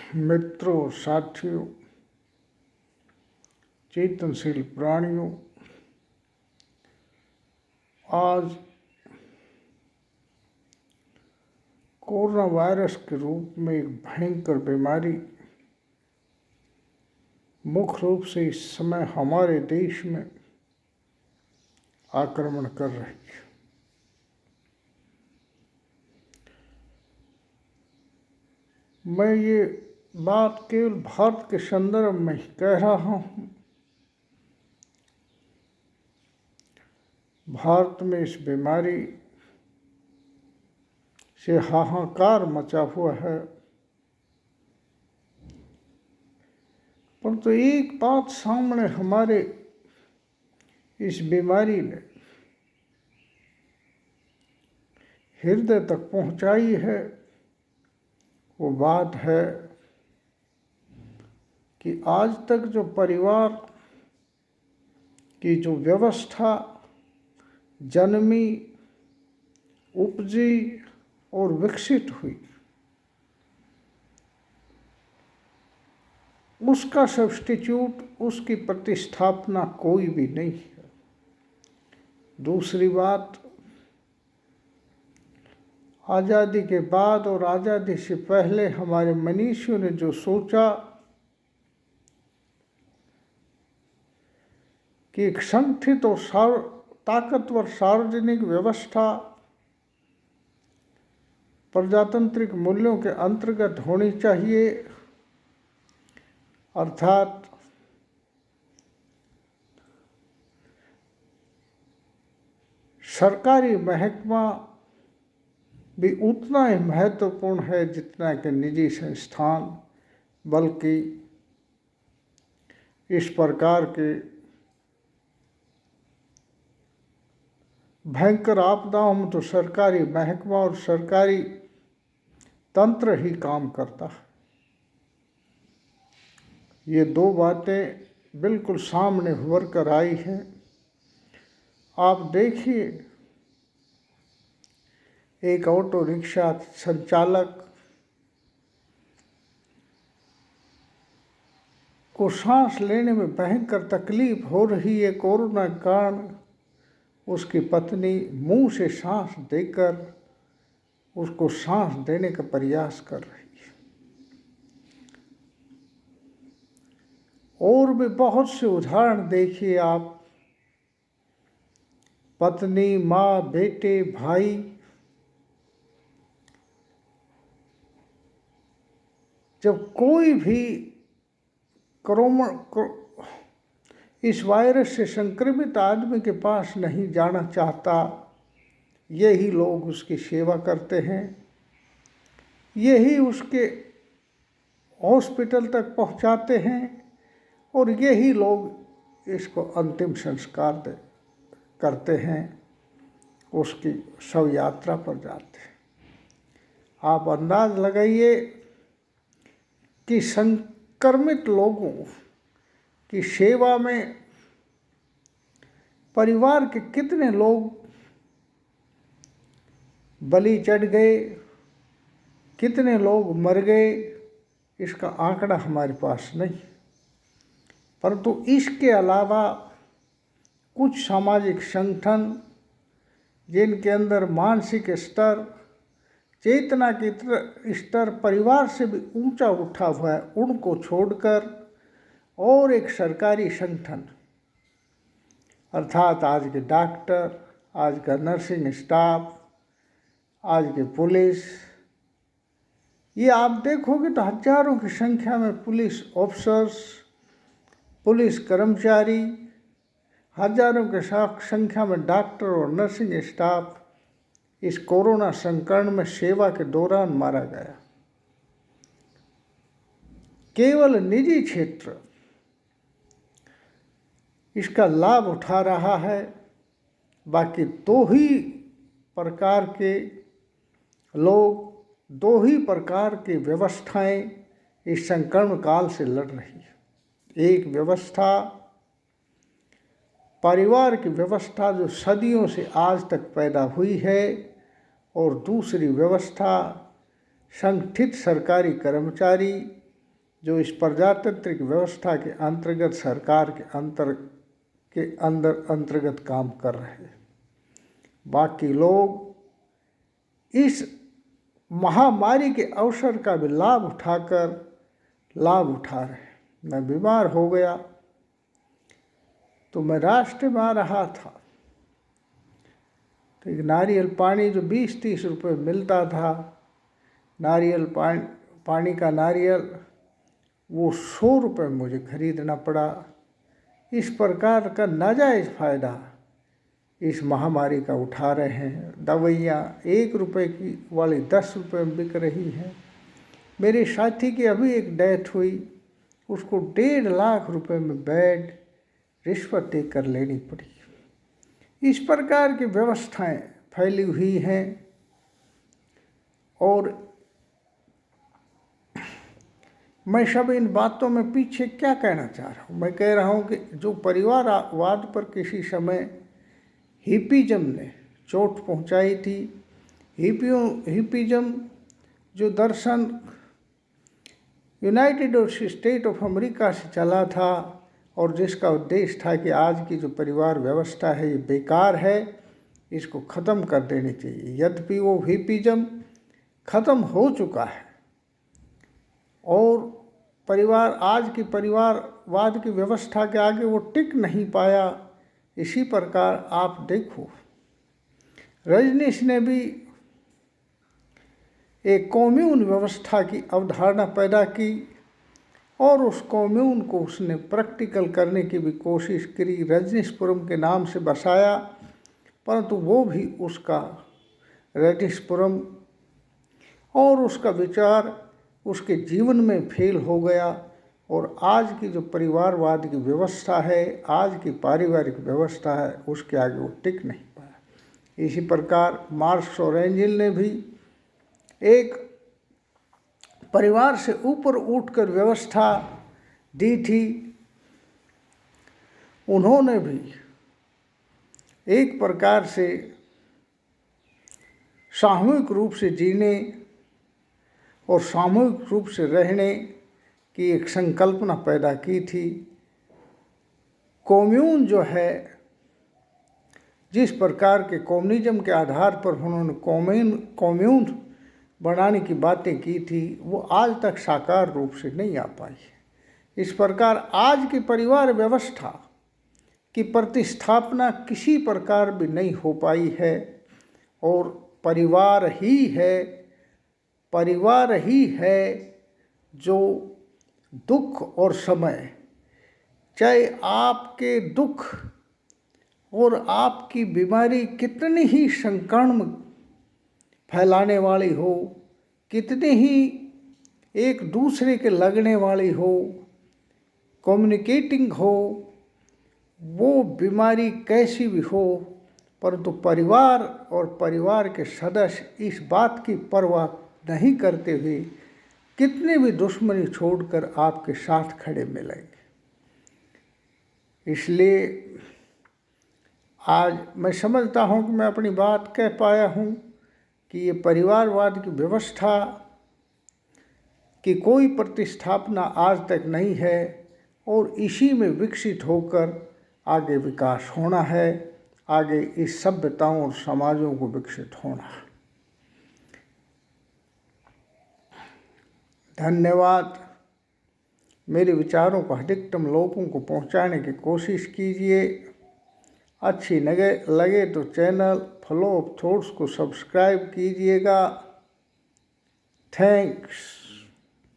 मित्रों, साथियों, चेतनशील प्राणियों, आज कोरोना वायरस के रूप में एक भयंकर बीमारी मुख्य रूप से इस समय हमारे देश में आक्रमण कर रही है। मैं ये बात केवल भारत के संदर्भ में ही कह रहा हूँ। भारत में इस बीमारी से हाहाकार मचा हुआ है, परंतु एक बात सामने हमारे इस बीमारी ने हृदय तक पहुंचाई है। वो बात है कि आज तक जो परिवार की जो व्यवस्था जन्मी, उपजी और विकसित हुई, उसका सब्स्टिट्यूट, उसकी प्रतिस्थापना कोई भी नहीं है। दूसरी बात, आज़ादी के बाद और आज़ादी से पहले हमारे मनीषियों ने जो सोचा कि एक संगठित और ताकतवर सार्वजनिक व्यवस्था प्रजातांत्रिक मूल्यों के अंतर्गत होनी चाहिए, अर्थात सरकारी महकमा भी उतना ही महत्वपूर्ण है जितना कि निजी संस्थान, बल्कि इस प्रकार के भयंकर आपदाओं में तो सरकारी महकमा और सरकारी तंत्र ही काम करता है। ये दो बातें बिल्कुल सामने उभर कर आई हैं। आप देखिए, एक ऑटो रिक्शा संचालक को सांस लेने में भयंकर तकलीफ हो रही है कोरोना के कारण। उसकी पत्नी मुंह से सांस देकर उसको सांस देने का प्रयास कर रही है। और भी बहुत से उदाहरण देखिए आप। पत्नी, माँ, बेटे, भाई, जब कोई भी इस वायरस से संक्रमित आदमी के पास नहीं जाना चाहता, यही लोग उसकी सेवा करते हैं, यही उसके हॉस्पिटल तक पहुंचाते हैं और यही लोग इसको अंतिम संस्कार करते हैं, उसकी शव यात्रा पर जाते हैं। आप अंदाज लगाइए कि संक्रमित लोगों की सेवा में परिवार के कितने लोग बलि चढ़ गए, कितने लोग मर गए, इसका आंकड़ा हमारे पास नहीं। परंतु इसके अलावा कुछ सामाजिक संगठन जिनके अंदर मानसिक स्तर, चेतना की स्तर परिवार से भी ऊंचा उठा हुआ है, उनको छोड़कर और एक सरकारी संगठन, अर्थात आज के डॉक्टर, आज का नर्सिंग स्टाफ, आज के पुलिस, ये आप देखोगे तो हजारों की संख्या में पुलिस ऑफिसर्स, पुलिस कर्मचारी, हजारों के संख्या में डॉक्टर और नर्सिंग स्टाफ इस कोरोना संकट में सेवा के दौरान मारा गया। केवल निजी क्षेत्र इसका लाभ उठा रहा है, बाकी दो ही प्रकार के लोग, दो ही प्रकार की व्यवस्थाएं इस संक्रमण काल से लड़ रही है। एक व्यवस्था परिवार की व्यवस्था जो सदियों से आज तक पैदा हुई है, और दूसरी व्यवस्था संगठित सरकारी कर्मचारी जो इस प्रजातांत्रिक व्यवस्था के अंतर्गत सरकार के अंतर्गत काम कर रहे हैं। बाकी लोग इस महामारी के अवसर का भी लाभ उठा रहे हैं। मैं बीमार हो गया तो मैं रास्ते में आ रहा था तो एक नारियल पानी जो 20-30 रुपये मिलता था, नारियल पानी का नारियल वो 100 रुपये मुझे खरीदना पड़ा। इस प्रकार का नाजायज़ फ़ायदा इस महामारी का उठा रहे हैं। दवाइयाँ 1 रुपये की वाली 10 रुपये में बिक रही हैं। मेरे साथी की अभी एक डेथ हुई, उसको 1.5 लाख रुपए में बेड रिश्वत देकर लेनी पड़ी। इस प्रकार की व्यवस्थाएं फैली हुई हैं और मैं सब इन बातों में पीछे क्या कहना चाह रहा हूँ। मैं कह रहा हूँ कि जो परिवारवाद पर किसी समय हिप्पीज़म ने चोट पहुँचाई थी, हिप्पीज़म जो दर्शन यूनाइटेड स्टेट ऑफ अमेरिका से चला था और जिसका उद्देश्य था कि आज की जो परिवार व्यवस्था है ये बेकार है, इसको ख़त्म कर देनी चाहिए। यद्यपि वो हिप्पीज़म ख़त्म हो चुका है और आज की परिवारवाद की व्यवस्था के आगे वो टिक नहीं पाया। इसी प्रकार आप देखो, रजनीश ने भी एक कॉम्यून व्यवस्था की अवधारणा पैदा की और उस कॉम्यून को उसने प्रैक्टिकल करने की भी कोशिश करी। रजनीशपुरम के नाम से बसाया, परंतु वो भी उसका रजनीशपुरम और उसका विचार उसके जीवन में फेल हो गया और आज की जो परिवारवाद की व्यवस्था है, आज की पारिवारिक व्यवस्था है, उसके आगे वो टिक नहीं पाया। इसी प्रकार मार्क्स और एंजेल ने भी एक परिवार से ऊपर उठकर व्यवस्था दी थी। उन्होंने भी एक प्रकार से सामूहिक रूप से जीने और सामूहिक रूप से रहने की एक संकल्पना पैदा की थी। कम्यून जो है, जिस प्रकार के कम्युनिज्म के आधार पर उन्होंने कम्यून बनाने की बातें की थी, वो आज तक साकार रूप से नहीं आ पाई। इस प्रकार आज की परिवार व्यवस्था की प्रतिस्थापना किसी प्रकार भी नहीं हो पाई है और परिवार ही है जो दुख और समय, चाहे आपके दुख और आपकी बीमारी कितनी ही संकीर्ण फैलाने वाली हो, कितनी ही एक दूसरे के लगने वाली हो, कम्युनिकेटिंग हो, वो बीमारी कैसी भी हो, परंतु परिवार और परिवार के सदस्य इस बात की परवाह नहीं करते हुए कितनी भी दुश्मनी छोड़कर आपके साथ खड़े मिलेंगे। इसलिए आज मैं समझता हूँ कि मैं अपनी बात कह पाया हूँ कि ये परिवारवाद की व्यवस्था की कोई प्रतिस्थापना आज तक नहीं है और इसी में विकसित होकर आगे विकास होना है, आगे इस सभ्यताओं और समाजों को विकसित होना है। धन्यवाद। मेरे विचारों को अधिकतम लोगों को पहुंचाने की कोशिश कीजिए। अच्छी लगे तो चैनल फ्लो ऑफ थॉट्स को सब्सक्राइब कीजिएगा। थैंक्स।